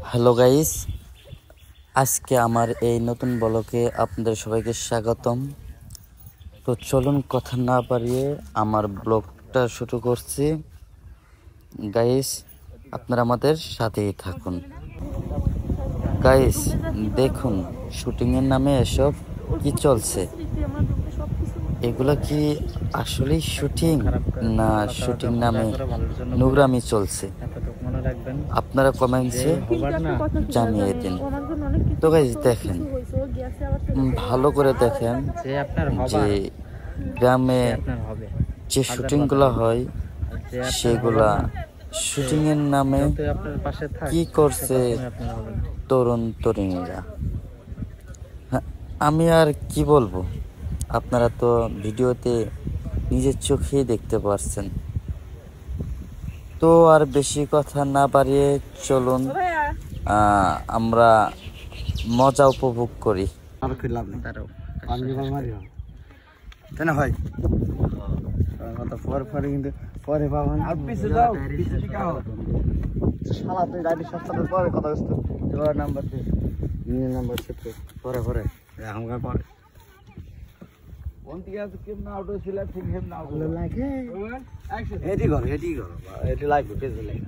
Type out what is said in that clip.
Hello guys, আজকে আমার এই নতুন ব্লগে আপনাদের সবাইকে স্বাগতম। তো চলুন কথা না বাড়িয়ে আমার ব্লগটা শুরু করছি। গাইস, আপনারা আমাদের সাথেই থাকুন। গাইস, দেখুন শুটিংয়ের নামে এসব কি চলছে। এগুলো কি আসলেই শুটিং না শুটিং নামে নোংরামি চলছে? আপনারা কমেন্টসে জানিয়ে দিন। তো গাইস দেখেন, ভালো করে দেখেন যে গ্রামে যে শুটিংগুলো হয় সেগুলা শুটিংয়ের নামে কি করছে তরুণ তরুণীরা। আমি আর কি বলবো, আপনারা তো ভিডিওতে নিজের চোখেই দেখতে পারছেন। তো আর বেশি কথা না বাড়িয়ে চলুন আমরা মজা উপভোগ করি। তাই না ভাই? পরে কিন্তু পরে পাবেন শালা তুই ডাইরেক্ট সপ্তাহের পরে কথা বলতো তোমার নাম্বার দিয়ে নাম্বার সেভ পরে পরে এখনকার পরে কোন দিকে আছে কেম না আউট ছিল ঠিক হেম না লাগে এডি করো এডি লাগবে পেজ লাগে